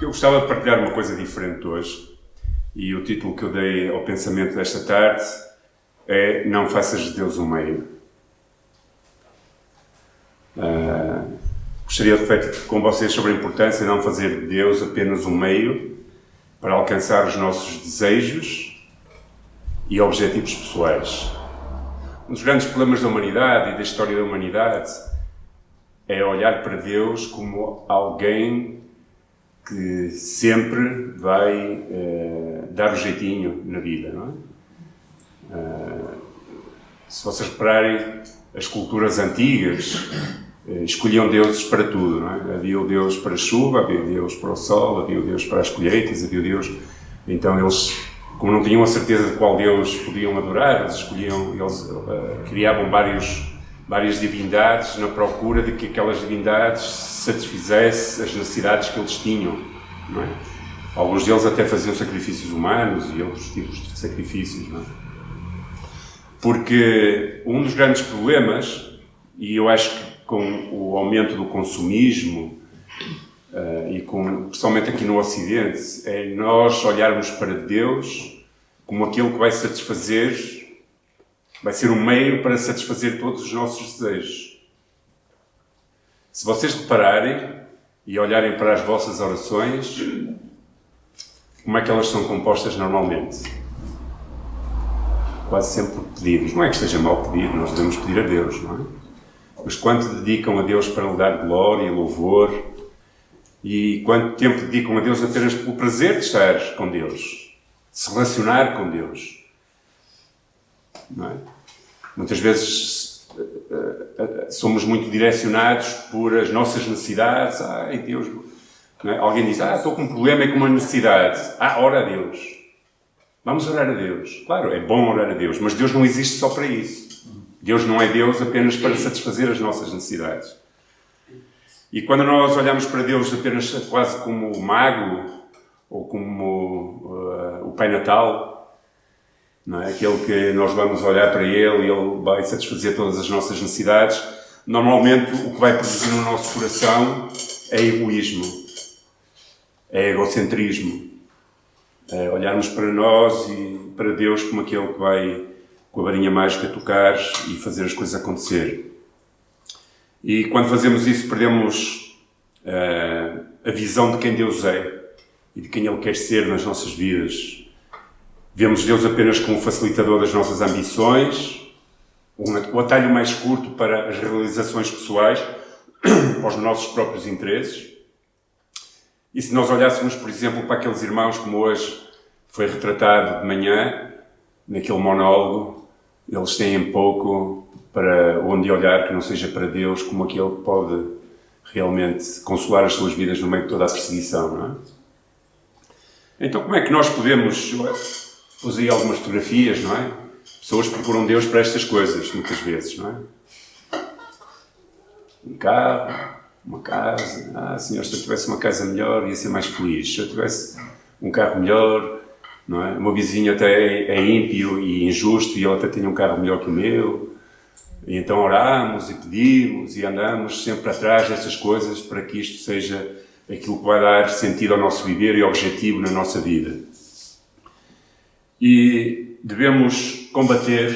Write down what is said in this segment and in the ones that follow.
Eu gostava de partilhar uma coisa diferente hoje, e o título que eu dei ao pensamento desta tarde é Não faças de Deus um meio. Gostaria de refletir com vocês sobre a importância de não fazer de Deus apenas um meio para alcançar os nossos desejos e objetivos pessoais. Um dos grandes problemas da humanidade e da história da humanidade é olhar para Deus como alguém que sempre vai dar o jeitinho na vida, não é? Se vocês repararem, as culturas antigas escolhiam deuses para tudo, não é? Havia o Deus para a chuva, havia o Deus para o sol, havia o Deus para as colheitas, havia o Deus... Então eles, como não tinham a certeza de qual Deus podiam adorar, eles criavam várias divindades na procura de que aquelas divindades satisfizessem as necessidades que eles tinham, não é? Alguns deles até faziam sacrifícios humanos e outros tipos de sacrifícios, não é? Porque um dos grandes problemas, e eu acho que com o aumento do consumismo, principalmente aqui no Ocidente, é nós olharmos para Deus como aquele que vai satisfazer, vai ser um meio para satisfazer todos os nossos desejos. Se vocês repararem e olharem para as vossas orações, como é que elas são compostas normalmente? Quase sempre por pedidos. Não é que esteja mal pedir, nós devemos pedir a Deus, não é? Mas quanto dedicam a Deus para lhe dar glória, louvor, e quanto tempo dedicam a Deus apenas pelo prazer de estar com Deus, de se relacionar com Deus, não é? Muitas vezes somos muito direcionados por as nossas necessidades. Ai, Deus, não é? Alguém diz, estou com um problema e com uma necessidade. Ora a Deus. Vamos orar a Deus. Claro, é bom orar a Deus, mas Deus não existe só para isso. Deus não é Deus apenas para satisfazer as nossas necessidades. E quando nós olhamos para Deus apenas quase como o mago, ou como o Pai Natal, não é? Aquele que nós vamos olhar para Ele e Ele vai satisfazer todas as nossas necessidades, normalmente o que vai produzir no nosso coração é egoísmo, é egocentrismo. É olharmos para nós e para Deus como aquele que vai com a varinha mágica tocar e fazer as coisas acontecer. E quando fazemos isso, perdemos a visão de quem Deus é e de quem Ele quer ser nas nossas vidas. Vemos Deus apenas como facilitador das nossas ambições, o atalho mais curto para as realizações pessoais, para os nossos próprios interesses. E se nós olhássemos, por exemplo, para aqueles irmãos, como hoje foi retratado de manhã, naquele monólogo, eles têm pouco para onde olhar que não seja para Deus como aquele que pode realmente consolar as suas vidas no meio de toda a perseguição, não é? Então como é que nós podemos... Pus aí algumas fotografias, não é? Pessoas procuram Deus para estas coisas, muitas vezes, não é? Um carro, uma casa. Senhor, se eu tivesse uma casa melhor ia ser mais feliz. Se eu tivesse um carro melhor... Não é? O meu vizinho até é ímpio e injusto e ele até tinha um carro melhor que o meu. E então oramos e pedimos e andamos sempre atrás destas coisas para que isto seja aquilo que vai dar sentido ao nosso viver e objetivo na nossa vida. E devemos combater,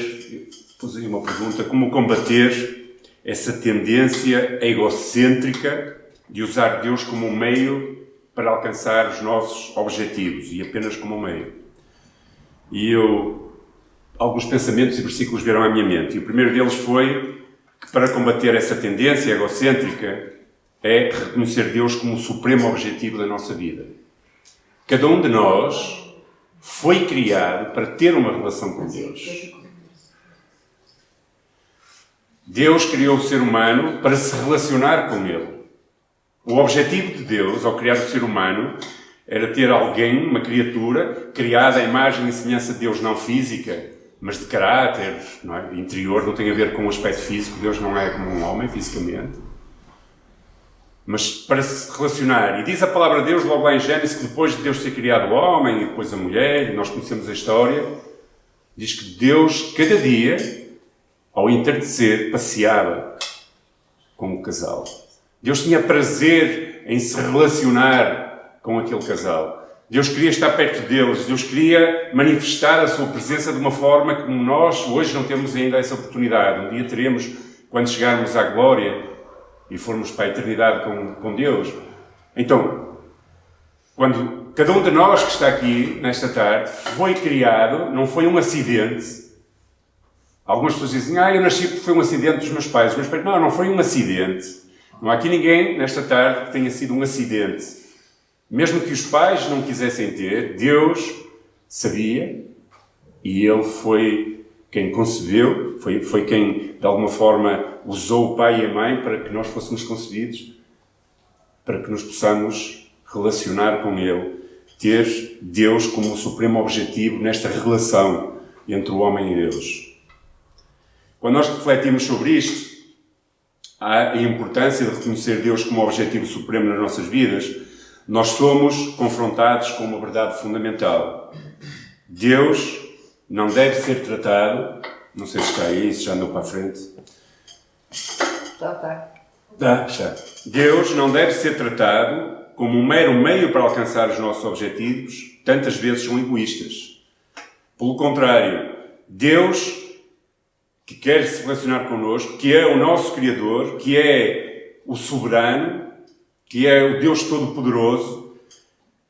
pus aí uma pergunta, como combater essa tendência egocêntrica de usar Deus como um meio para alcançar os nossos objetivos e apenas como um meio. E alguns pensamentos e versículos vieram à minha mente. E o primeiro deles foi que para combater essa tendência egocêntrica é reconhecer Deus como o supremo objetivo da nossa vida. Cada um de nós foi criado para ter uma relação com Deus. Deus criou o ser humano para se relacionar com Ele. O objetivo de Deus, ao criar o ser humano, era ter alguém, uma criatura, criada à imagem e semelhança de Deus, não física, mas de caráter, não é? Interior, não tem a ver com o aspecto físico. Deus não é como um homem, fisicamente. Mas para se relacionar. E diz a palavra de Deus, logo lá em Gênesis, que depois de Deus ter criado o homem e depois a mulher, e nós conhecemos a história, diz que Deus, cada dia, ao entardecer, passeava com o casal. Deus tinha prazer em se relacionar com aquele casal. Deus queria estar perto deles, Deus queria manifestar a sua presença de uma forma como nós hoje não temos ainda essa oportunidade. Um dia teremos, quando chegarmos à glória e formos para a eternidade com Deus. Então, quando cada um de nós que está aqui nesta tarde foi criado, não foi um acidente. Algumas pessoas dizem, eu nasci porque foi um acidente dos meus pais. Não foi um acidente. Não há aqui ninguém nesta tarde que tenha sido um acidente. Mesmo que os pais não quisessem ter, Deus sabia e Ele foi quem concebeu, foi quem, de alguma forma, usou o pai e a mãe para que nós fôssemos concebidos, para que nos possamos relacionar com Ele, ter Deus como o supremo objetivo nesta relação entre o homem e Deus. Quando nós refletimos sobre isto, há a importância de reconhecer Deus como objetivo supremo nas nossas vidas. Nós somos confrontados com uma verdade fundamental. Deus não deve ser tratado... Não sei se está aí, se já andou para a frente. Está. Já. Deus não deve ser tratado como um mero meio para alcançar os nossos objetivos, tantas vezes são egoístas. Pelo contrário, Deus, que quer se relacionar connosco, que é o nosso Criador, que é o soberano, que é o Deus Todo-Poderoso,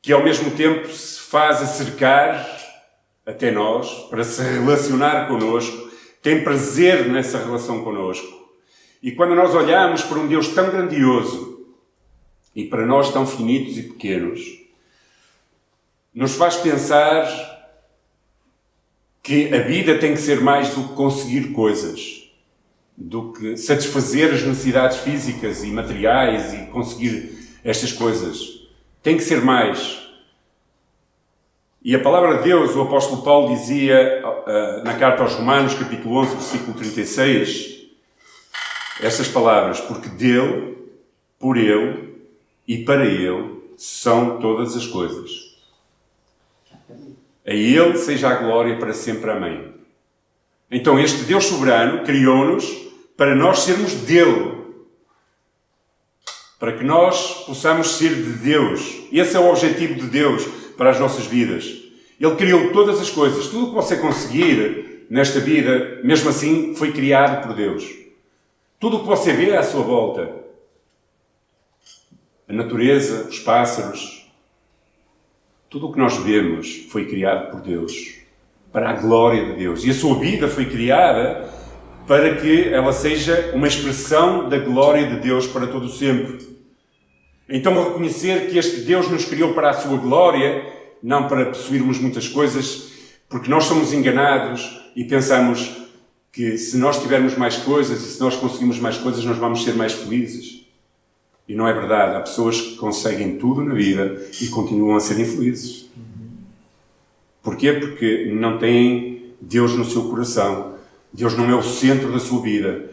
que ao mesmo tempo se faz acercar até nós, para se relacionar connosco, tem prazer nessa relação connosco. E quando nós olhamos para um Deus tão grandioso e para nós tão finitos e pequenos, nos faz pensar que a vida tem que ser mais do que conseguir coisas, do que satisfazer as necessidades físicas e materiais e conseguir estas coisas. Tem que ser mais. E a palavra de Deus, o apóstolo Paulo dizia na carta aos Romanos, capítulo 11, versículo 36, estas palavras: porque dele, por ele e para ele são todas as coisas. A ele seja a glória para sempre. Amém. Então este Deus soberano criou-nos para nós sermos dele. Para que nós possamos ser de Deus. Esse é o objetivo de Deus para as nossas vidas. Ele criou todas as coisas. Tudo o que você conseguir nesta vida, mesmo assim, foi criado por Deus. Tudo o que você vê à sua volta, a natureza, os pássaros, tudo o que nós vemos foi criado por Deus, para a glória de Deus. E a sua vida foi criada para que ela seja uma expressão da glória de Deus para todo o sempre. Então, reconhecer que este Deus nos criou para a sua glória, não para possuirmos muitas coisas, porque nós somos enganados e pensamos que se nós tivermos mais coisas e se nós conseguimos mais coisas, nós vamos ser mais felizes. E não é verdade. Há pessoas que conseguem tudo na vida e continuam a ser infelizes. Porquê? Porque não têm Deus no seu coração. Deus não é o centro da sua vida.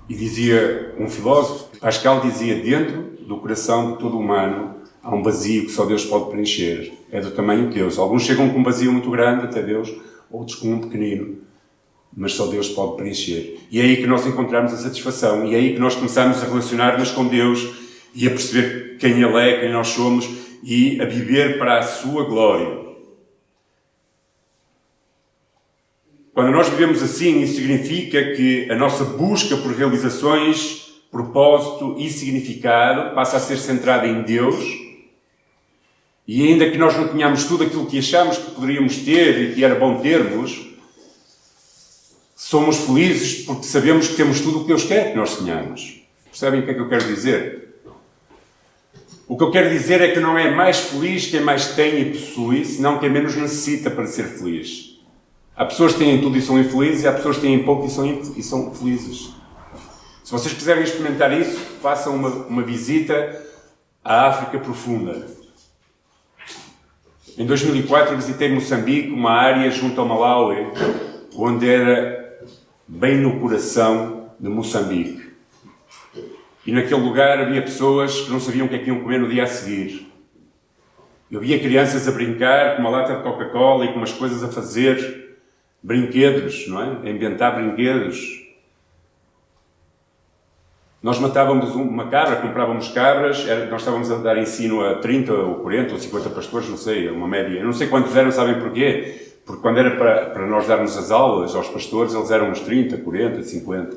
E dizia um filósofo, Pascal dizia, dentro do coração de todo humano há um vazio que só Deus pode preencher. É do tamanho de Deus. Alguns chegam com um vazio muito grande até Deus, outros com um pequenino. Mas só Deus pode preencher. E é aí que nós encontramos a satisfação. E é aí que nós começamos a relacionar-nos com Deus e a perceber quem Ele é, quem nós somos e a viver para a sua glória. Quando nós vivemos assim, isso significa que a nossa busca por realizações, propósito e significado passa a ser centrada em Deus. E ainda que nós não tenhamos tudo aquilo que achamos que poderíamos ter e que era bom termos, somos felizes porque sabemos que temos tudo o que Deus quer que nós tenhamos. Percebem o que é que eu quero dizer? O que eu quero dizer é que não é mais feliz quem mais tem e possui, senão quem menos necessita para ser feliz. Há pessoas que têm tudo e são infelizes, e há pessoas que têm pouco e são felizes. Se vocês quiserem experimentar isso, façam uma visita à África profunda. Em 2004 eu visitei Moçambique, uma área junto ao Malawi, onde era bem no coração de Moçambique. E naquele lugar havia pessoas que não sabiam o que é que iam comer no dia a seguir. Eu via crianças a brincar com uma lata de Coca-Cola e com umas coisas a fazer, brinquedos, não é? A inventar brinquedos. Nós matávamos uma cabra, comprávamos cabras, nós estávamos a dar ensino a 30 ou 40 ou 50 pastores, não sei, uma média. Eu não sei quantos eram, sabem porquê? Porque quando era para nós darmos as aulas aos pastores, eles eram uns 30, 40, 50.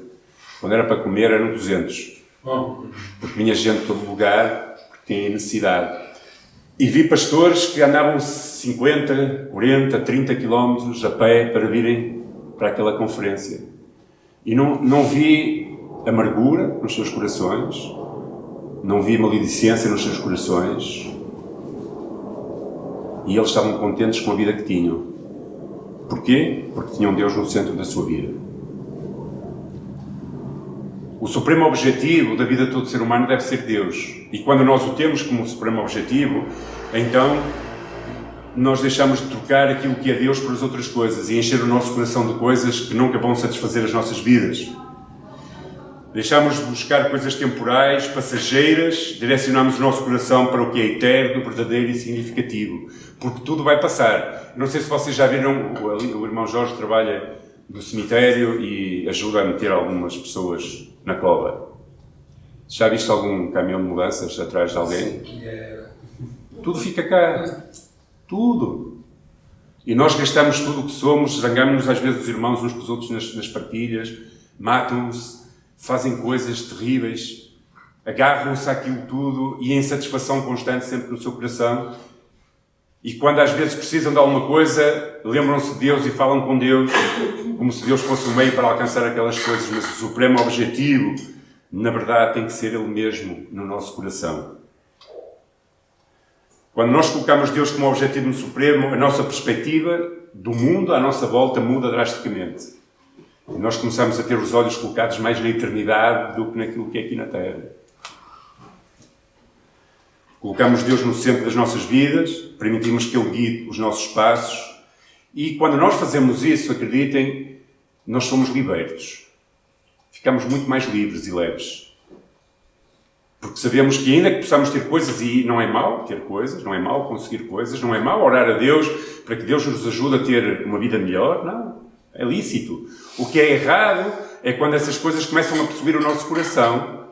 Quando era para comer, eram 200. Porque vinha gente de todo lugar, porque tinha necessidade. E vi pastores que andavam 50, 40, 30 quilómetros a pé para virem para aquela conferência. E não vi amargura nos seus corações, não vi maledicência nos seus corações, e eles estavam contentes com a vida que tinham. Porquê? Porque tinham Deus no centro da sua vida. O supremo objetivo da vida de todo ser humano deve ser Deus. E quando nós o temos como supremo objetivo, então nós deixamos de trocar aquilo que é Deus por as outras coisas e encher o nosso coração de coisas que nunca vão satisfazer as nossas vidas. Deixamos de buscar coisas temporais, passageiras, direcionamos o nosso coração para o que é eterno, verdadeiro e significativo. Porque tudo vai passar. Não sei se vocês já viram, o irmão Jorge trabalha no cemitério e ajuda a meter algumas pessoas na cova. Já viste algum caminhão de mudanças atrás de alguém? Tudo fica cá. Tudo. E nós gastamos tudo o que somos, zangamos-nos às vezes os irmãos uns com os outros nas partilhas, matam-se, fazem coisas terríveis, agarram-se àquilo tudo e a insatisfação constante sempre no seu coração. E quando às vezes precisam de alguma coisa, lembram-se de Deus e falam com Deus, como se Deus fosse o meio para alcançar aquelas coisas, mas o supremo objetivo, na verdade, tem que ser Ele mesmo no nosso coração. Quando nós colocamos Deus como objetivo no supremo, a nossa perspectiva do mundo à nossa volta muda drasticamente. E nós começamos a ter os olhos colocados mais na eternidade do que naquilo que é aqui na Terra. Colocamos Deus no centro das nossas vidas, permitimos que Ele guie os nossos passos e quando nós fazemos isso, acreditem, nós somos libertos. Ficamos muito mais livres e leves. Porque sabemos que ainda que possamos ter coisas, e não é mau ter coisas, não é mau conseguir coisas, não é mau orar a Deus para que Deus nos ajude a ter uma vida melhor, não. É lícito. O que é errado é quando essas coisas começam a possuir o nosso coração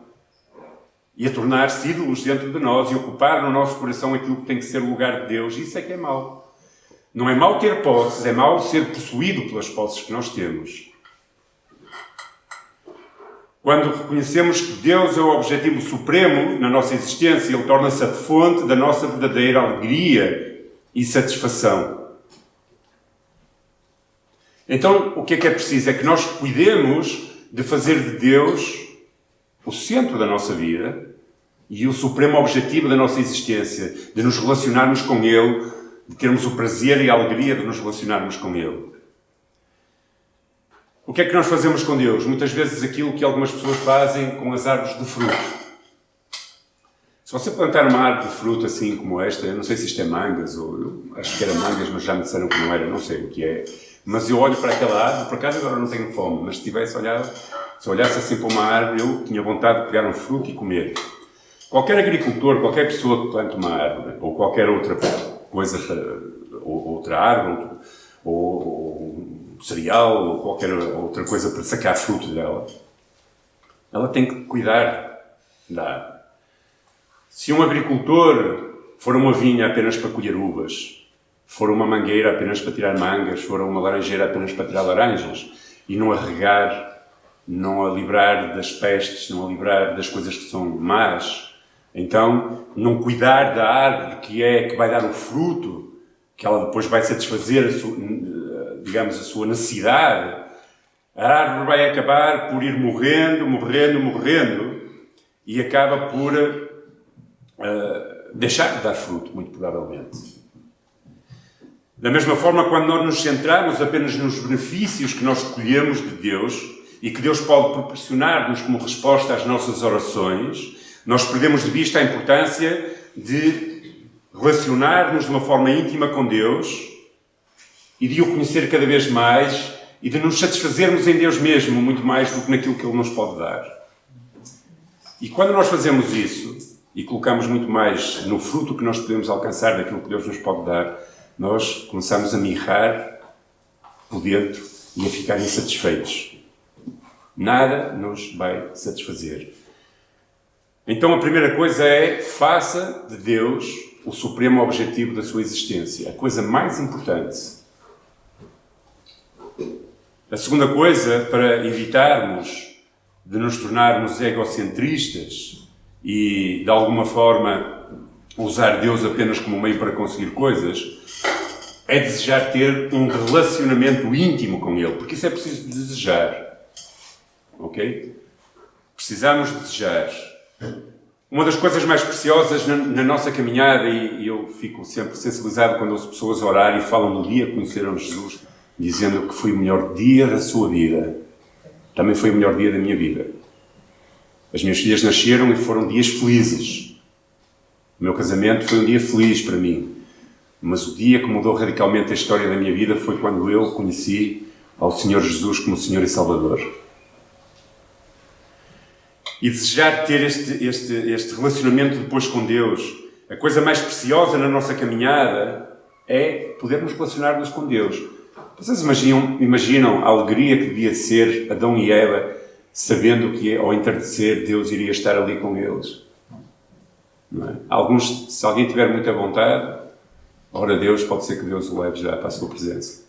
e a tornar-se ídolos dentro de nós e ocupar no nosso coração aquilo que tem que ser o lugar de Deus. Isso é que é mau. Não é mau ter posses, é mau ser possuído pelas posses que nós temos. Quando reconhecemos que Deus é o objetivo supremo na nossa existência, Ele torna-se a fonte da nossa verdadeira alegria e satisfação. Então, o que é preciso? É que nós cuidemos de fazer de Deus o centro da nossa vida e o supremo objetivo da nossa existência, de nos relacionarmos com Ele, de termos o prazer e a alegria de nos relacionarmos com Ele. O que é que nós fazemos com Deus? Muitas vezes aquilo que algumas pessoas fazem com as árvores de fruto. Se você plantar uma árvore de fruto assim como esta, eu não sei se isto é mangas, ou eu acho que era mangas, mas já me disseram que não era, não sei o que é. Mas eu olho para aquela árvore, por acaso agora não tenho fome, mas se tivesse olhado, se olhasse assim para uma árvore, eu tinha vontade de pegar um fruto e comer. Qualquer agricultor, qualquer pessoa que plante uma árvore, ou qualquer outra coisa, ou outra árvore, ou cereal, ou qualquer outra coisa para sacar fruto dela, ela tem que cuidar da árvore. Se um agricultor for uma vinha apenas para colher uvas, for uma mangueira apenas para tirar mangas, for uma laranjeira apenas para tirar laranjas, e não a regar, não a livrar das pestes, não a livrar das coisas que são más, então não cuidar da árvore que vai dar o fruto, que ela depois vai satisfazer a sua necessidade, a árvore vai acabar por ir morrendo, e acaba por deixar de dar fruto, muito provavelmente. Da mesma forma, quando nós nos centramos apenas nos benefícios que nós escolhemos de Deus e que Deus pode proporcionar-nos como resposta às nossas orações, nós perdemos de vista a importância de relacionar-nos de uma forma íntima com Deus e de o conhecer cada vez mais e de nos satisfazermos em Deus mesmo, muito mais do que naquilo que Ele nos pode dar. E quando nós fazemos isso e colocamos muito mais no fruto que nós podemos alcançar daquilo que Deus nos pode dar, nós começamos a mirrar por dentro e a ficar insatisfeitos. Nada nos vai satisfazer. Então a primeira coisa é: faça de Deus o supremo objetivo da sua existência, a coisa mais importante. A segunda coisa, para evitarmos de nos tornarmos egocentristas e, de alguma forma, usar Deus apenas como meio para conseguir coisas, é desejar ter um relacionamento íntimo com Ele, porque isso é preciso desejar. Ok? Precisamos desejar. Uma das coisas mais preciosas na nossa caminhada, e eu fico sempre sensibilizado quando ouço pessoas orar e falam no dia que conheceram Jesus, dizendo que foi o melhor dia da sua vida. Também foi o melhor dia da minha vida. As minhas filhas nasceram e foram dias felizes. O meu casamento foi um dia feliz para mim. Mas o dia que mudou radicalmente a história da minha vida foi quando eu conheci ao Senhor Jesus como Senhor e Salvador. E desejar ter este relacionamento depois com Deus. A coisa mais preciosa na nossa caminhada é podermos relacionar-nos com Deus. Vocês imaginam a alegria que devia ser Adão e Eva, sabendo que ao entardecer Deus iria estar ali com eles? Não é? Alguns, se alguém tiver muita vontade, ora Deus, pode ser que Deus o leve já para a sua presença.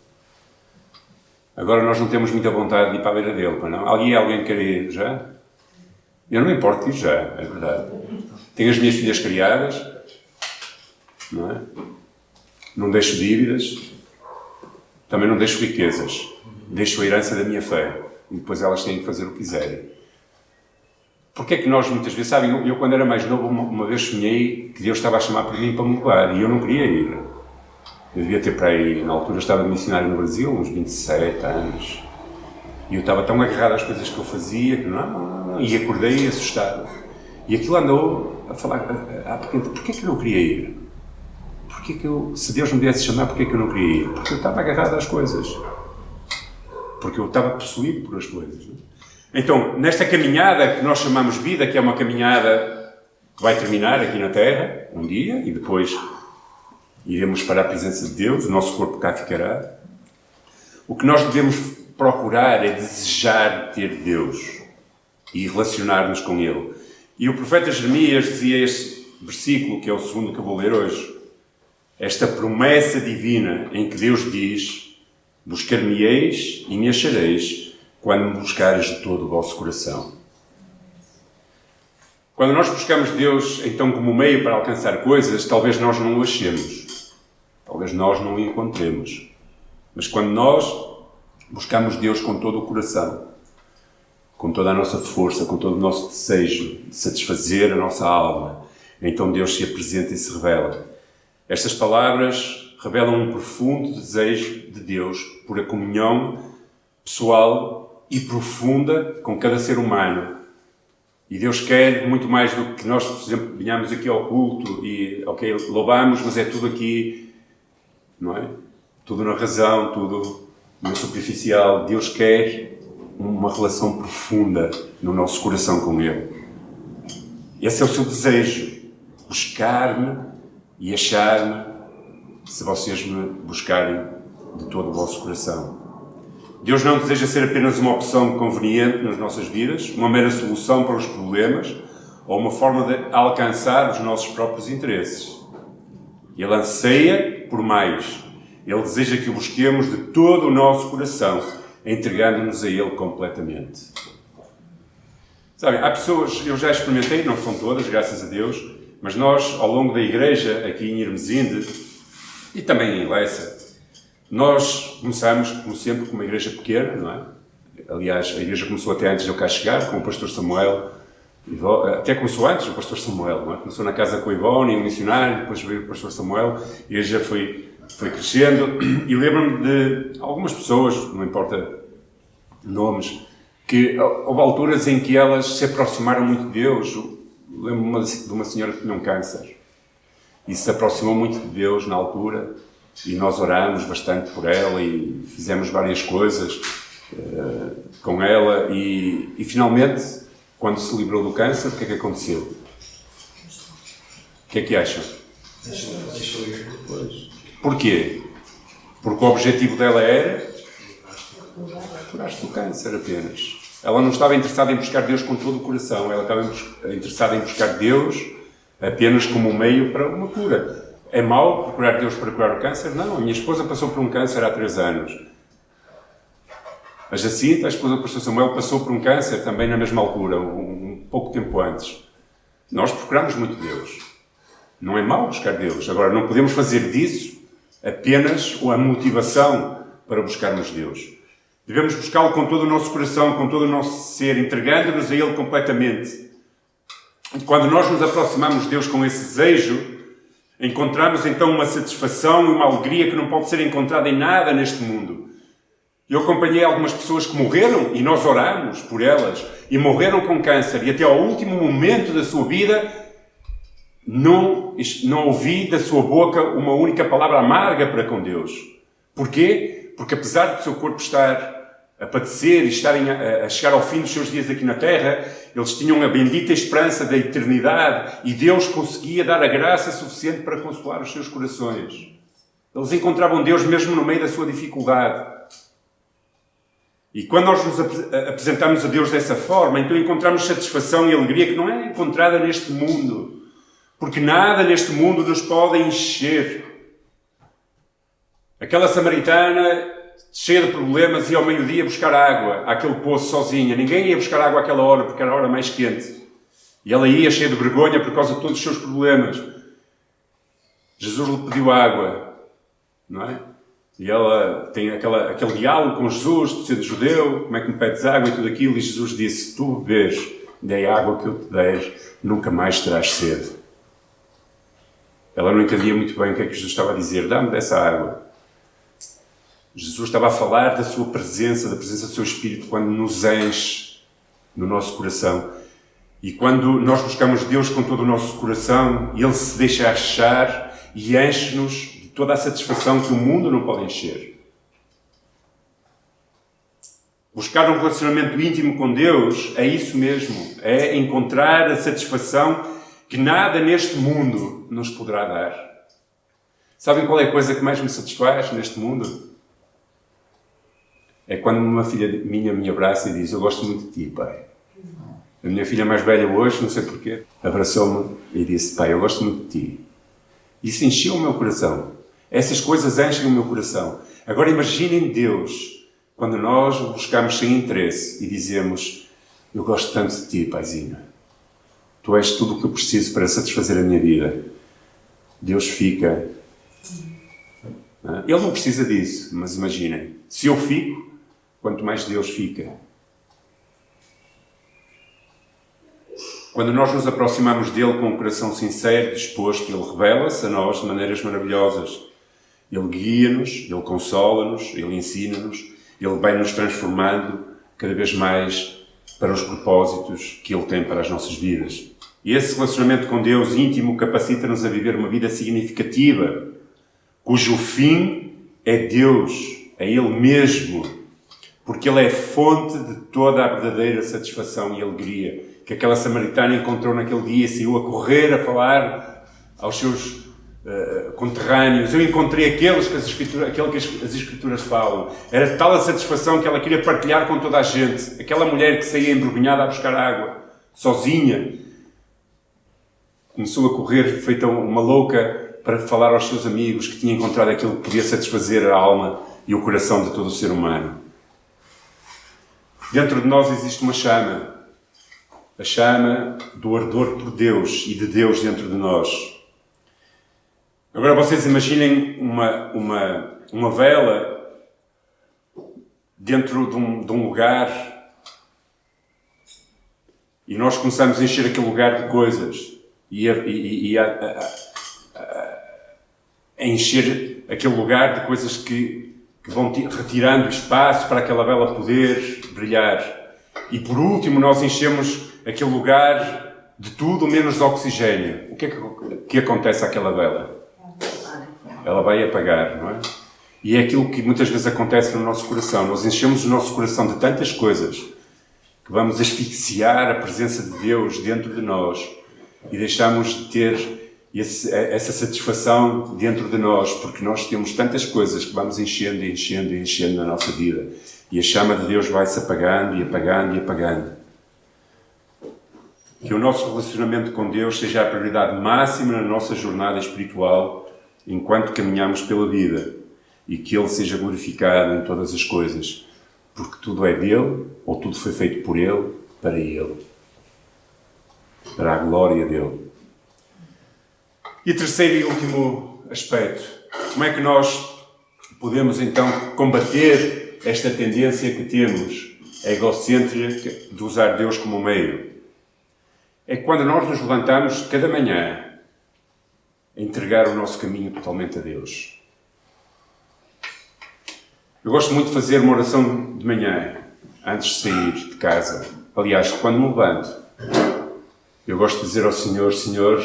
Agora nós não temos muita vontade de ir para a beira dele, para não? Alguém quer ir já? Eu não me importo de ir já, é verdade. Tenho as minhas filhas criadas, não é? Não deixo dívidas, também não deixo riquezas. Deixo a herança da minha fé. E depois elas têm que fazer o que quiserem. Porque é que nós muitas vezes, sabem, eu quando era mais novo, uma vez sonhei que Deus estava a chamar por mim para me levar, e eu não queria ir. Eu devia ter para aí, na altura estava de missionário no Brasil, uns 27 anos. E eu estava tão agarrado às coisas que eu fazia, que não, e acordei assustado. E aquilo andou a falar, porquê é que eu não queria ir? Se Deus me desse chamar, porquê é que eu não queria ir? Porque eu estava agarrado às coisas. Porque eu estava possuído por as coisas. Não é? Então, nesta caminhada que nós chamamos vida, que é uma caminhada que vai terminar aqui na Terra, um dia, e depois iremos para a presença de Deus, o nosso corpo cá ficará. O que nós devemos procurar é desejar ter Deus e relacionar-nos com Ele. E o profeta Jeremias dizia este versículo, que é o segundo que eu vou ler hoje. Esta promessa divina em que Deus diz: buscar-me-eis e me achareis quando me buscares de todo o vosso coração. Quando nós buscamos Deus, então, como meio para alcançar coisas, talvez nós não o achemos. Talvez nós não o encontremos. Mas quando nós buscamos Deus com todo o coração, com toda a nossa força, com todo o nosso desejo de satisfazer a nossa alma, então Deus se apresenta e se revela. Estas palavras revelam um profundo desejo de Deus por a comunhão pessoal e profunda com cada ser humano. E Deus quer muito mais do que nós, por exemplo, venhamos aqui ao culto e, ok, louvamos, mas é tudo aqui, não é? Tudo na razão, tudo no superficial. Deus quer uma relação profunda no nosso coração com Ele. Esse é o seu desejo. Buscar-me e achar-me, se vocês me buscarem de todo o vosso coração. Deus não deseja ser apenas uma opção conveniente nas nossas vidas, uma mera solução para os problemas ou uma forma de alcançar os nossos próprios interesses. Ele anseia por mais. Ele deseja que o busquemos de todo o nosso coração, entregando-nos a Ele completamente. Sabem, há pessoas, eu já experimentei, não são todas, graças a Deus, mas nós, ao longo da igreja, aqui em Irmesinde, e também em Leça, nós começamos, como sempre, com uma igreja pequena, não é? Aliás, a igreja começou até antes de eu cá chegar, com o pastor Samuel, até começou antes o pastor Samuel, não é? Começou na casa com o Ivone, um missionário, depois veio o pastor Samuel, a igreja foi crescendo, e lembro-me de algumas pessoas, não importa nomes, que houve alturas em que elas se aproximaram muito de Deus. Lembro-me de uma senhora que tinha um câncer e se aproximou muito de Deus na altura, e nós orámos bastante por ela e fizemos várias coisas com ela, e finalmente, quando se livrou do câncer, o que é que aconteceu? O que é que acham? Deixou ir. Porquê? Porque o objetivo dela era curar-se do câncer apenas. Ela não estava interessada em buscar Deus com todo o coração. Ela estava interessada em buscar Deus apenas como um meio para uma cura. É mau procurar Deus para curar o câncer? Não. A minha esposa passou por um câncer há 3 anos. A Jacinta, a esposa do pastor Samuel, passou por um câncer também na mesma altura, um pouco tempo antes. Nós procuramos muito Deus. Não é mau buscar Deus. Agora, não podemos fazer disso apenas a motivação para buscarmos Deus. Devemos buscá-lo com todo o nosso coração, com todo o nosso ser, entregando-nos a Ele completamente. E quando nós nos aproximamos de Deus com esse desejo, encontramos então uma satisfação e uma alegria que não pode ser encontrada em nada neste mundo. Eu acompanhei algumas pessoas que morreram e nós oramos por elas e morreram com câncer e até ao último momento da sua vida não ouvi da sua boca uma única palavra amarga para com Deus. Porquê? Porque apesar do seu corpo estar a padecer e estarem a chegar ao fim dos seus dias aqui na Terra, eles tinham a bendita esperança da eternidade e Deus conseguia dar a graça suficiente para consolar os seus corações. Eles encontravam Deus mesmo no meio da sua dificuldade. E quando nós nos apresentamos a Deus dessa forma, então encontramos satisfação e alegria que não é encontrada neste mundo. Porque nada neste mundo nos pode encher. Aquela samaritana, cheia de problemas, ia ao meio-dia buscar água àquele poço sozinha. Ninguém ia buscar água àquela hora, porque era a hora mais quente. E ela ia cheia de vergonha por causa de todos os seus problemas. Jesus lhe pediu água, não é? E ela tem aquele diálogo com Jesus, tu sendo judeu, como é que me pedes água e tudo aquilo. E Jesus disse, se tu beberes da água que eu te der, nunca mais terás sede. Ela não entendia muito bem o que é que Jesus estava a dizer. Dá-me dessa água. Jesus estava a falar da sua presença, da presença do seu Espírito, quando nos enche no nosso coração. E quando nós buscamos Deus com todo o nosso coração, Ele se deixa achar e enche-nos toda a satisfação que o mundo não pode encher. Buscar um relacionamento íntimo com Deus é isso mesmo. É encontrar a satisfação que nada neste mundo nos poderá dar. Sabem qual é a coisa que mais me satisfaz neste mundo? É quando uma filha minha me abraça e diz, eu gosto muito de ti, pai. A minha filha mais velha hoje, não sei porquê, abraçou-me e disse, pai, eu gosto muito de ti. Isso encheu o meu coração. Essas coisas enchem o meu coração. Agora imaginem Deus, quando nós o buscamos sem interesse e dizemos, eu gosto tanto de ti, paizinho. Tu és tudo o que eu preciso para satisfazer a minha vida. Deus fica... Ele não precisa disso, mas imaginem. Se eu fico, quanto mais Deus fica. Quando nós nos aproximamos dele com um coração sincero, disposto, ele revela-se a nós de maneiras maravilhosas. Ele guia-nos, Ele consola-nos, Ele ensina-nos, Ele vai-nos transformando cada vez mais para os propósitos que Ele tem para as nossas vidas. E esse relacionamento com Deus íntimo capacita-nos a viver uma vida significativa, cujo fim é Deus, é Ele mesmo, porque Ele é fonte de toda a verdadeira satisfação e alegria que aquela samaritana encontrou naquele dia e saiu a correr a falar aos seus conterrâneos. Eu encontrei aquele que as Escrituras falam. Era tal a satisfação que ela queria partilhar com toda a gente. Aquela mulher que saía envergonhada a buscar água, sozinha, começou a correr feita uma louca para falar aos seus amigos que tinha encontrado aquilo que podia satisfazer a alma e o coração de todo o ser humano. Dentro de nós existe uma chama. A chama do ardor por Deus e de Deus dentro de nós. Agora vocês imaginem uma vela dentro de um lugar e nós começamos a encher aquele lugar de coisas e a encher aquele lugar de coisas que vão retirando espaço para aquela vela poder brilhar. E por último nós enchemos aquele lugar de tudo menos de oxigênio. O que é que acontece àquela vela? Ela vai apagar, não é? E é aquilo que muitas vezes acontece no nosso coração. Nós enchemos o nosso coração de tantas coisas que vamos asfixiar a presença de Deus dentro de nós e deixamos de ter essa satisfação dentro de nós, porque nós temos tantas coisas que vamos enchendo e enchendo e enchendo na nossa vida. E a chama de Deus vai-se apagando e apagando e apagando. Que o nosso relacionamento com Deus seja a prioridade máxima na nossa jornada espiritual enquanto caminhamos pela vida e que Ele seja glorificado em todas as coisas, porque tudo é dele, ou tudo foi feito por Ele, para a glória dele. E terceiro e último aspecto, como é que nós podemos então combater esta tendência que temos egocêntrica de usar Deus como meio? É quando nós nos levantamos cada manhã a entregar o nosso caminho totalmente a Deus. Eu gosto muito de fazer uma oração de manhã, antes de sair de casa. Aliás, quando me levanto, eu gosto de dizer ao Senhor, Senhor,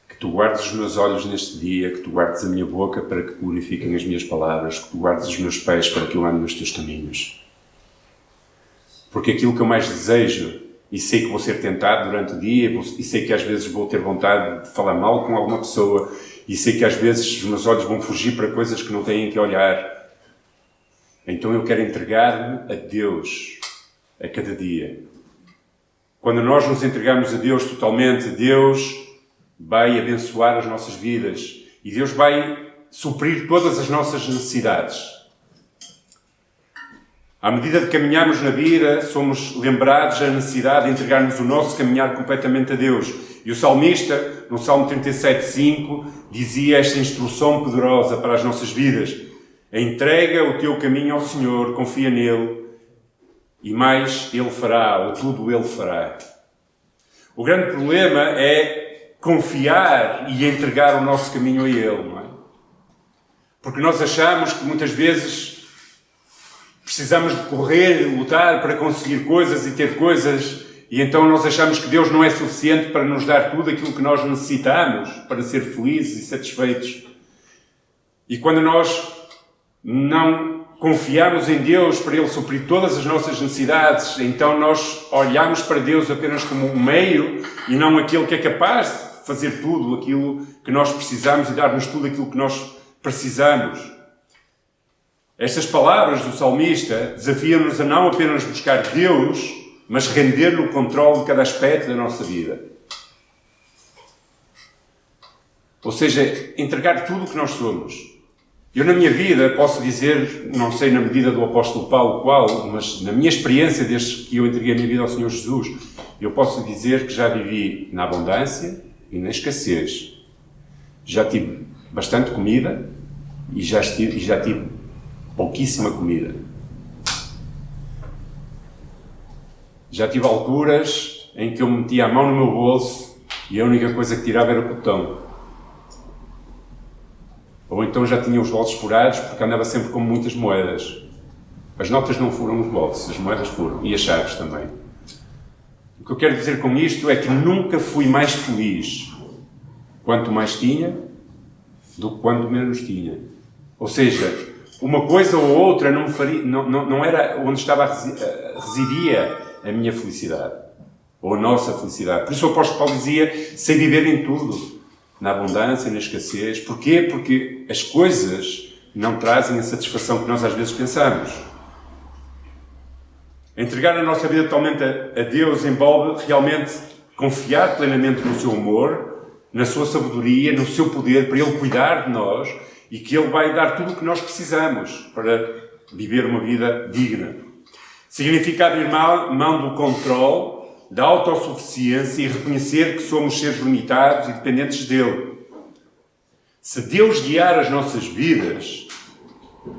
que Tu guardes os meus olhos neste dia, que Tu guardes a minha boca para que glorifiquem as minhas palavras, que Tu guardes os meus pés para que eu ande nos Teus caminhos. Porque aquilo que eu mais desejo, e sei que vou ser tentado durante o dia, e sei que às vezes vou ter vontade de falar mal com alguma pessoa, e sei que às vezes os meus olhos vão fugir para coisas que não têm que olhar. Então eu quero entregar-me a Deus a cada dia. Quando nós nos entregamos a Deus totalmente, Deus vai abençoar as nossas vidas e Deus vai suprir todas as nossas necessidades. À medida que caminhamos na vida, somos lembrados da necessidade de entregarmos o nosso caminhar completamente a Deus. E o salmista, no Salmo 37,5, dizia esta instrução poderosa para as nossas vidas: entrega o teu caminho ao Senhor, confia nele, e mais Ele fará, ou tudo Ele fará. O grande problema é confiar e entregar o nosso caminho a Ele, não é? Porque nós achamos que muitas vezes precisamos de correr e lutar para conseguir coisas e ter coisas, e então nós achamos que Deus não é suficiente para nos dar tudo aquilo que nós necessitamos para ser felizes e satisfeitos. E quando nós não confiamos em Deus para Ele suprir todas as nossas necessidades, então nós olhamos para Deus apenas como um meio e não aquele que é capaz de fazer tudo aquilo que nós precisamos e dar-nos tudo aquilo que nós precisamos. Estas palavras do salmista desafiam-nos a não apenas buscar Deus, mas render-lhe o controle de cada aspecto da nossa vida. Ou seja, entregar tudo o que nós somos. Eu, na minha vida, posso dizer, não sei na medida do apóstolo Paulo qual, mas na minha experiência desde que eu entreguei a minha vida ao Senhor Jesus, eu posso dizer que já vivi na abundância e na escassez. Já tive bastante comida e já tive pouquíssima comida. Já tive alturas em que eu metia a mão no meu bolso e a única coisa que tirava era o cotão. Ou então já tinha os bolsos furados porque andava sempre com muitas moedas. As notas não furam os bolsos, as moedas furam. E as chaves também. O que eu quero dizer com isto é que nunca fui mais feliz quanto mais tinha do que quanto menos tinha. Ou seja, uma coisa ou outra não era onde residia a minha felicidade, ou a nossa felicidade. Por isso o apóstolo Paulo dizia, sei viver em tudo, na abundância, na escassez. Porquê? Porque as coisas não trazem a satisfação que nós às vezes pensamos. Entregar a nossa vida totalmente a Deus envolve realmente confiar plenamente no seu amor, na sua sabedoria, no seu poder, para Ele cuidar de nós, e que Ele vai dar tudo o que nós precisamos para viver uma vida digna. Significa abrir mão do controle, da autossuficiência e reconhecer que somos seres limitados e dependentes dEle. Se Deus guiar as nossas vidas,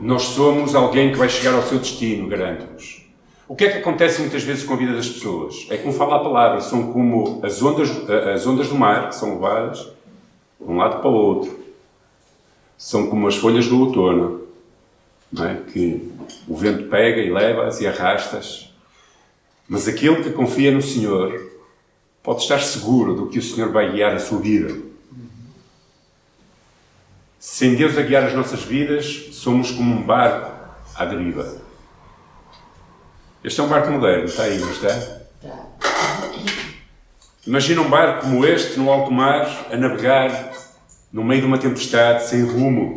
nós somos alguém que vai chegar ao seu destino, garanto-vos. O que é que acontece muitas vezes com a vida das pessoas? É como fala a palavra, são como as ondas do mar, que são levadas de um lado para o outro. São como as folhas do outono, não é? Que o vento pega e leva-as e arrasta-as. Mas aquele que confia no Senhor pode estar seguro do que o Senhor vai guiar a sua vida. Sem Deus a guiar as nossas vidas, somos como um barco à deriva. Este é um barco moderno, está aí, não está? Imagina um barco como este, no alto mar, a navegar no meio de uma tempestade, sem rumo,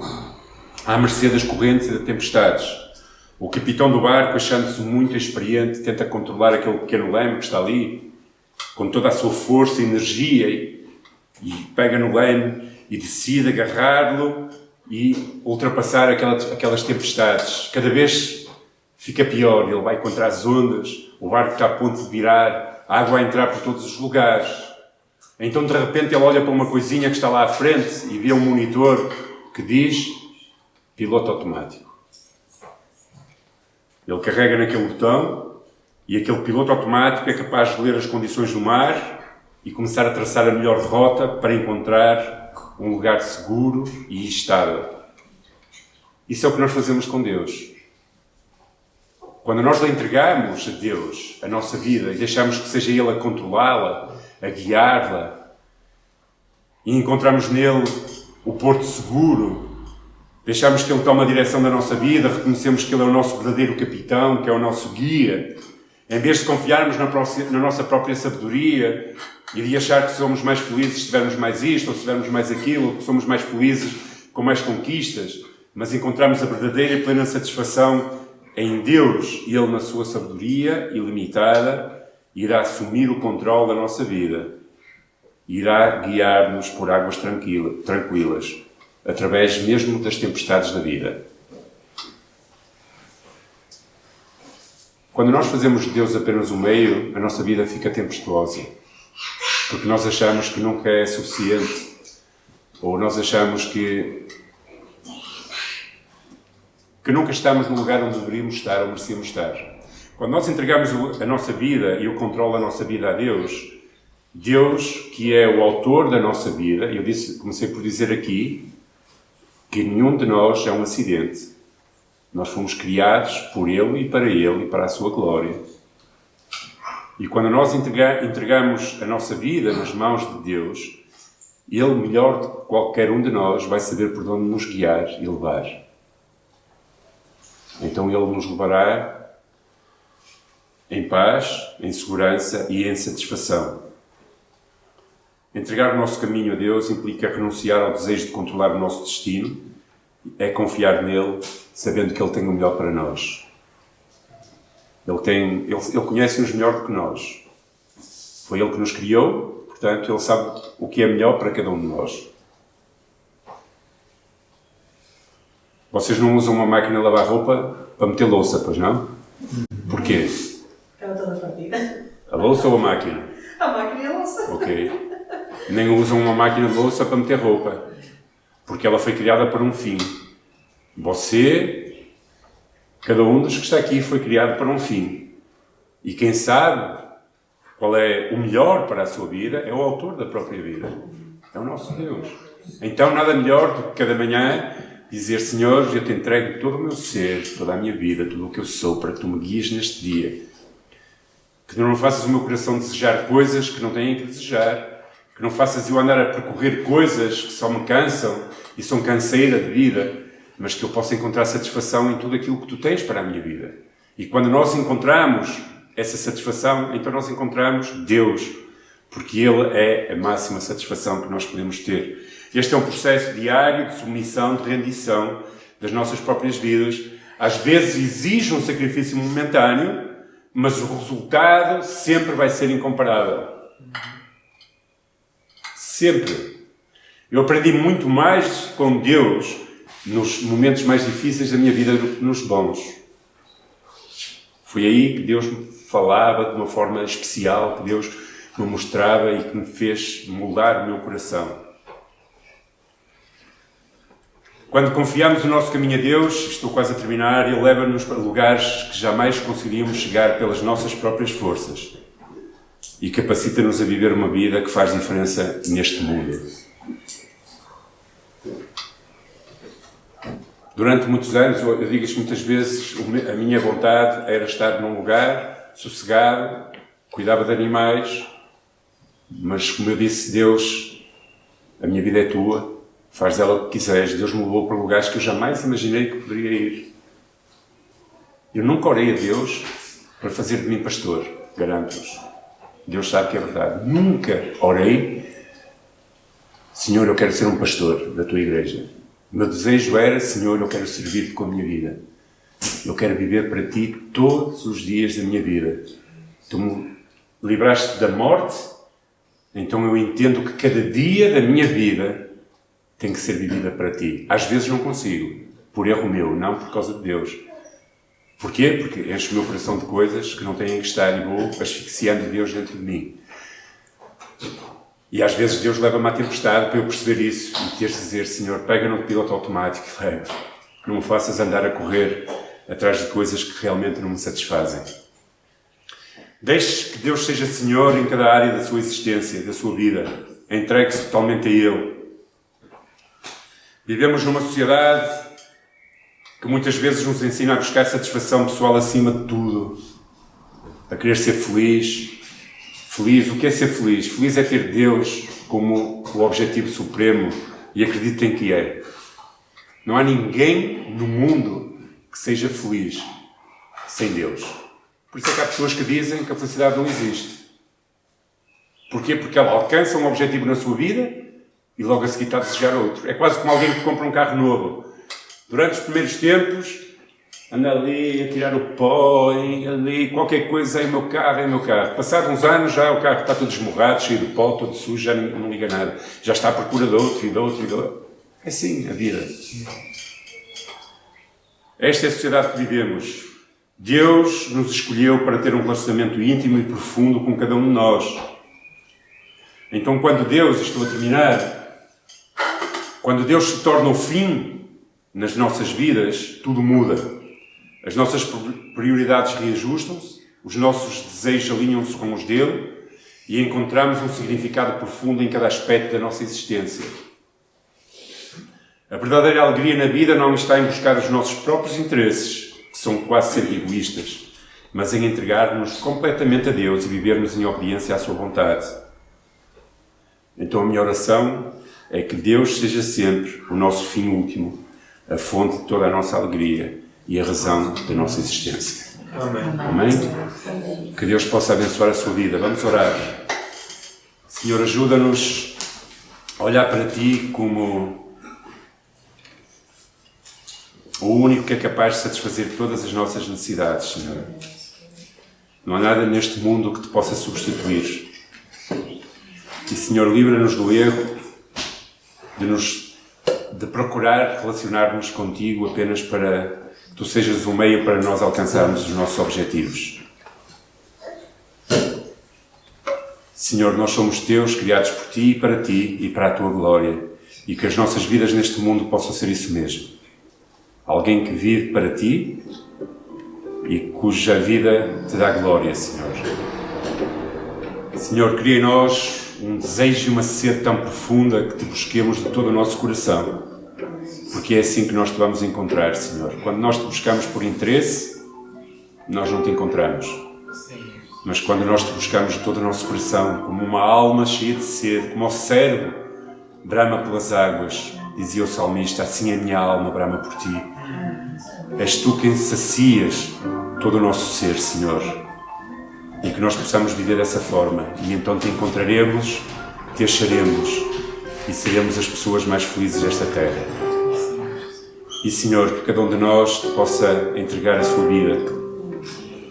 à mercê das correntes e das tempestades. O capitão do barco, achando-se muito experiente, tenta controlar aquele pequeno leme que está ali, com toda a sua força e energia, e pega no leme e decide agarrá-lo e ultrapassar aquelas tempestades. Cada vez fica pior, ele vai contra as ondas, o barco está a ponto de virar, a água a entrar por todos os lugares. Então, de repente, ele olha para uma coisinha que está lá à frente e vê um monitor que diz piloto automático. Ele carrega naquele botão e aquele piloto automático é capaz de ler as condições do mar e começar a traçar a melhor rota para encontrar um lugar seguro e estável. Isso é o que nós fazemos com Deus. Quando nós lhe entregamos a Deus a nossa vida e deixamos que seja Ele a controlá-la, a guiá-la, e encontramos nele o porto seguro, deixamos que Ele tome a direção da nossa vida, reconhecemos que Ele é o nosso verdadeiro capitão, que é o nosso guia, em vez de confiarmos na nossa própria sabedoria e de achar que somos mais felizes se tivermos mais isto ou se tivermos mais aquilo, que somos mais felizes com mais conquistas, mas encontramos a verdadeira e plena satisfação em Deus, e Ele, na sua sabedoria ilimitada, irá assumir o controle da nossa vida, irá guiar-nos por águas tranquilas, através mesmo das tempestades da vida. Quando nós fazemos de Deus apenas o meio, a nossa vida fica tempestuosa, porque nós achamos que nunca é suficiente, ou nós achamos que nunca estamos no lugar onde deveríamos estar ou merecíamos estar. Quando nós entregamos a nossa vida e o controle da nossa vida a Deus, Deus, que é o autor da nossa vida, comecei por dizer aqui que nenhum de nós é um acidente. Nós fomos criados por Ele e para a sua glória. E quando nós entregamos a nossa vida nas mãos de Deus, Ele, melhor do que qualquer um de nós, vai saber por onde nos guiar e levar. Então Ele nos levará em paz, em segurança e em satisfação. Entregar o nosso caminho a Deus implica renunciar ao desejo de controlar o nosso destino, é confiar nele, sabendo que Ele tem o melhor para nós. Ele conhece-nos melhor do que nós. Foi Ele que nos criou, portanto, Ele sabe o que é melhor para cada um de nós. Vocês não usam uma máquina de lavar roupa para meter louça, pois não? Porquê? Estava toda partida. A louça ou a máquina? A máquina e a louça. Ok. Nem usam uma máquina de louça para meter roupa, porque ela foi criada para um fim. Você, cada um dos que está aqui foi criado para um fim. E quem sabe qual é o melhor para a sua vida é o autor da própria vida. É o nosso Deus. Então nada melhor do que cada manhã dizer: Senhor, eu te entrego todo o meu ser, toda a minha vida, tudo o que eu sou, para que tu me guies neste dia. Que não faças o meu coração desejar coisas que não têm que desejar. Que não faças eu andar a percorrer coisas que só me cansam e são canseira de vida, mas que eu possa encontrar satisfação em tudo aquilo que tu tens para a minha vida. E quando nós encontramos essa satisfação, então nós encontramos Deus, porque Ele é a máxima satisfação que nós podemos ter. Este é um processo diário de submissão, de rendição das nossas próprias vidas. Às vezes exige um sacrifício momentâneo, mas o resultado sempre vai ser incomparável. Sempre. Eu aprendi muito mais com Deus nos momentos mais difíceis da minha vida do que nos bons. Foi aí que Deus me falava de uma forma especial, que Deus me mostrava e que me fez moldar o meu coração. Quando confiamos o nosso caminho a Deus, estou quase a terminar, Ele leva-nos para lugares que jamais conseguiríamos chegar pelas nossas próprias forças e capacita-nos a viver uma vida que faz diferença neste mundo. Durante muitos anos, eu digo isto muitas vezes, a minha vontade era estar num lugar sossegado, cuidava de animais, mas como eu disse, Deus, a minha vida é tua, faz dela o que quiseres. Deus me levou para lugares que eu jamais imaginei que poderia ir. Eu nunca orei a Deus para fazer de mim pastor, garanto-vos. Deus sabe que é verdade. Nunca orei: Senhor, eu quero ser um pastor da tua igreja. O meu desejo era: Senhor, eu quero servir-te com a minha vida. Eu quero viver para Ti todos os dias da minha vida. Tu me livraste da morte, então eu entendo que cada dia da minha vida tem que ser vivida para Ti. Às vezes não consigo, por erro meu, não por causa de Deus. Porquê? Porque encho o meu coração de coisas que não têm que estar e vou asfixiando Deus dentro de mim. E às vezes Deus leva-me à tempestade para eu perceber isso e ter de dizer: Senhor, pega no piloto automático e leva. Não me faças andar a correr atrás de coisas que realmente não me satisfazem. Deixe que Deus seja Senhor em cada área da sua existência, da sua vida. Entregue-se totalmente a Ele. Vivemos numa sociedade que muitas vezes nos ensina a buscar satisfação pessoal acima de tudo. A querer ser feliz. Feliz, o que é ser feliz? Feliz é ter Deus como o objetivo supremo e acreditem que é. Não há ninguém no mundo que seja feliz sem Deus. Por isso é que há pessoas que dizem que a felicidade não existe. Porquê? Porque ela alcança um objetivo na sua vida e logo a seguir está a desejar outro. É quase como alguém que compra um carro novo. Durante os primeiros tempos, anda ali a tirar o pó, e ali qualquer coisa, é o meu carro, é o meu carro. Passados uns anos já o carro está todo esmorrado, cheio de pó, todo sujo, já não liga nada. Já está à procura de outro e de outro e de outro. É assim a vida. Esta é a sociedade que vivemos. Deus nos escolheu para ter um relacionamento íntimo e profundo com cada um de nós. Então quando Deus, estou a terminar, quando Deus se torna o fim nas nossas vidas, tudo muda. As nossas prioridades reajustam-se, os nossos desejos alinham-se com os dele e encontramos um significado profundo em cada aspecto da nossa existência. A verdadeira alegria na vida não está em buscar os nossos próprios interesses, que são quase sempre egoístas, mas em entregar-nos completamente a Deus e vivermos em obediência à sua vontade. Então a minha oração é que Deus seja sempre o nosso fim último, a fonte de toda a nossa alegria e a razão da nossa existência. Amém. Amém? Que Deus possa abençoar a sua vida. Vamos orar. Senhor, ajuda-nos a olhar para Ti como o único que é capaz de satisfazer todas as nossas necessidades, Senhor. Não há nada neste mundo que Te possa substituir. E, Senhor, livra-nos do erro de procurar relacionar-nos contigo apenas para que Tu sejas o meio para nós alcançarmos os nossos objetivos. Senhor, nós somos Teus, criados por Ti e para Ti e para a Tua glória, e que as nossas vidas neste mundo possam ser isso mesmo. Alguém que vive para Ti e cuja vida Te dá glória, Senhor. Senhor, cria em nós um desejo e uma sede tão profunda que Te busquemos de todo o nosso coração. Porque é assim que nós Te vamos encontrar, Senhor. Quando nós Te buscamos por interesse, nós não Te encontramos. Mas quando nós Te buscamos de todo o nosso coração, como uma alma cheia de sede, como o servo brama pelas águas, dizia o salmista, assim a minha alma brama por Ti. És Tu quem sacias todo o nosso ser, Senhor. E que nós possamos viver dessa forma. E então Te encontraremos, Te acharemos e seremos as pessoas mais felizes desta terra. E, Senhor, que cada um de nós Te possa entregar a sua vida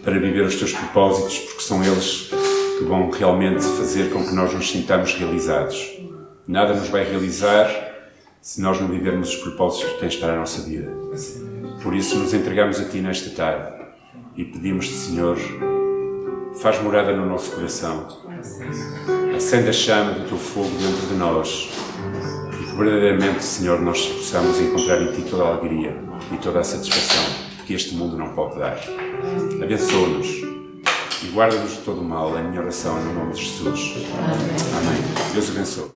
para viver os Teus propósitos, porque são eles que vão realmente fazer com que nós nos sintamos realizados. Nada nos vai realizar se nós não vivermos os propósitos que Tu tens para a nossa vida. Por isso nos entregamos a Ti nesta tarde e pedimos-Te, Senhor, faz morada no nosso coração. Acende a chama do Teu fogo dentro de nós. E que verdadeiramente, Senhor, nós possamos encontrar em Ti toda a alegria e toda a satisfação que este mundo não pode dar. Abençoa-nos e guarda-nos de todo o mal. É a minha oração no nome de Jesus. Amém. Deus abençoe.